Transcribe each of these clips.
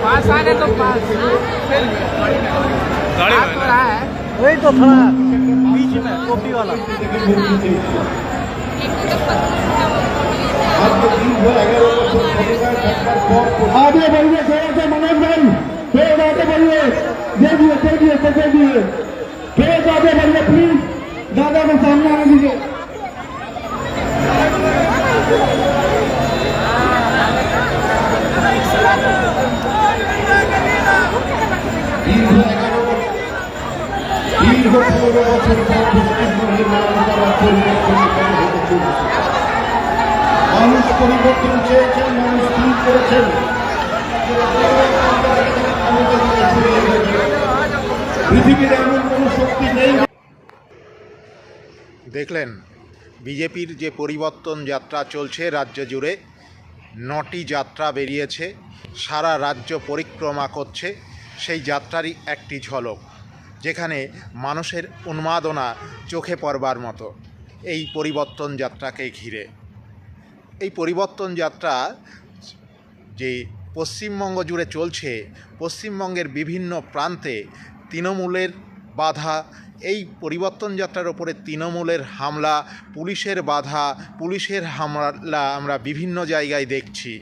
पास आने तो पास गाड़ी है वही तो थोड़ा बीच में टोपी वाला आगे बढ़िए थोड़ा सा मनोज भाई फिर आगे बढ़िए दे दिए फिर आगे बढ़िए प्लीज दादा को सामने आने दीजिए মানুষ পরিবর্তন চেয়েছেন, মানুষ ঠিক করেছেন। পৃথিবীর এমন কোন শক্তি নেই। দেখলেন বিজেপির যে পরিবর্তন যাত্রা চলছে রাজ্য জুড়ে, 9টি যাত্রা বেরিয়েছে, সারা রাজ্য পরিক্রমা করছে। সেই যাত্রারই একটি ঝলক, যেখানে মানুষের উন্মাদনা চোখে পড়বার মতো এই পরিবর্তন যাত্রাকে ঘিরে। এই পরিবর্তন যাত্রা যে পশ্চিমবঙ্গ জুড়ে চলছে, পশ্চিমবঙ্গের বিভিন্ন প্রান্তে তৃণমূলের বাধা, এই পরিবর্তন যাত্রার ওপরে তৃণমূলের হামলা, পুলিশের বাধা, পুলিশের হামলা আমরা বিভিন্ন জায়গায় দেখছি।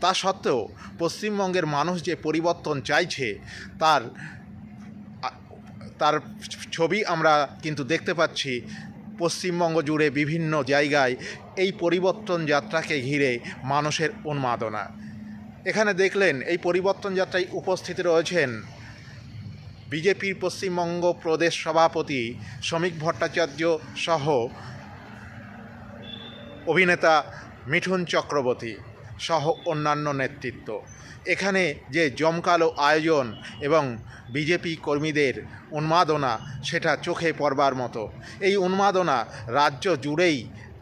তা সত্ত্বেও পশ্চিমবঙ্গের মানুষ যে পরিবর্তন চাইছে তার ছবি আমরা কিন্তু দেখতে পাচ্ছি পশ্চিমবঙ্গ জুড়ে বিভিন্ন জায়গায় এই পরিবর্তন যাত্রাকে ঘিরে মানুষের উন্মাদনা। এখানে দেখলেন এই পরিবর্তন যাত্রায় উপস্থিত রয়েছেন বিজেপির পশ্চিমবঙ্গ প্রদেশ সভাপতি শ্রমিক ভট্টাচার্য সহ অভিনেতা মিঠুন চক্রবর্তী সহ অন্যান্য নেতৃত্ব। এখানে যে জমকালো আয়োজন এবং বিজেপি কর্মীদের উন্মাদনা, সেটা চোখে পড়বার মতো। এই উন্মাদনা রাজ্য জুড়েই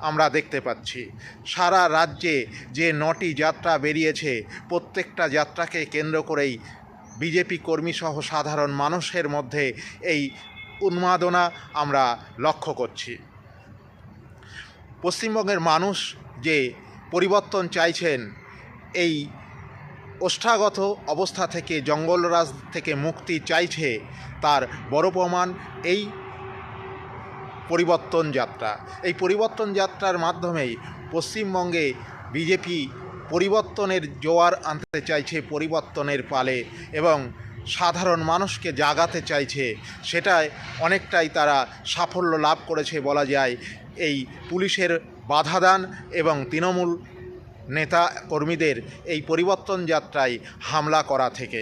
আমরা দেখতে পাচ্ছি। সারা রাজ্যে যে 9টি যাত্রা বেরিয়েছে, প্রত্যেকটা যাত্রাকে কেন্দ্র করেই বিজেপি কর্মীসহ সাধারণ মানুষের মধ্যে এই উন্মাদনা আমরা লক্ষ্য করছি। পশ্চিমবঙ্গের মানুষ যে পরিবর্তন চাইছেন, এই ওষ্ঠাগত অবস্থা থেকে, জঙ্গলরাজ থেকে মুক্তি চাইছে, তার বড় প্রমাণ এই পরিবর্তন যাত্রা। এই পরিবর্তন যাত্রার মাধ্যমেই পশ্চিমবঙ্গে বিজেপি পরিবর্তনের জোয়ার আনতে চাইছে, পরিবর্তনের পালে, এবং সাধারণ মানুষকে জাগাতে চাইছে। সেটাই অনেকটাই তারা সাফল্য লাভ করেছে বলা যায় এই পুলিশের বাধাদান এবং তৃণমূল নেতা কর্মীদের এই পরিবর্তন যাত্রায় হামলা করা থেকে।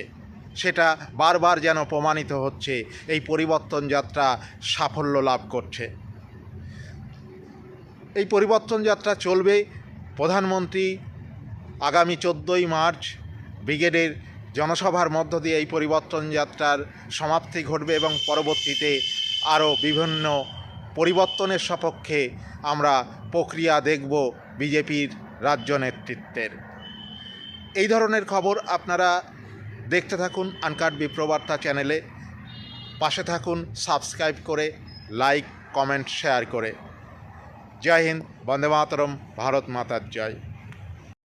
সেটা বারবার যেন প্রমাণিত হচ্ছে, এই পরিবর্তন যাত্রা সাফল্য লাভ করছে। এই পরিবর্তন যাত্রা চলবে। প্রধানমন্ত্রী আগামী 14ই মার্চ ব্রিগেডের জনসভার মধ্য দিয়ে এই পরিবর্তন যাত্রার সমাপ্তি ঘটবে এবং পরবর্তীতে আরও বিভিন্ন পরিবর্তনের সপক্ষে আমরা প্রক্রিয়া দেখব বিজেপির রাজ্য নেতৃত্বের। এই ধরনের খবর আপনারা দেখতে থাকুন আনকাট বিপ্রবার্তা চ্যানেলে। পাশে থাকুন সাবস্ক্রাইব করে, লাইক কমেন্ট শেয়ার করে। জয় হিন্দ, বন্দে মাতরম, ভারত মাতার জয়।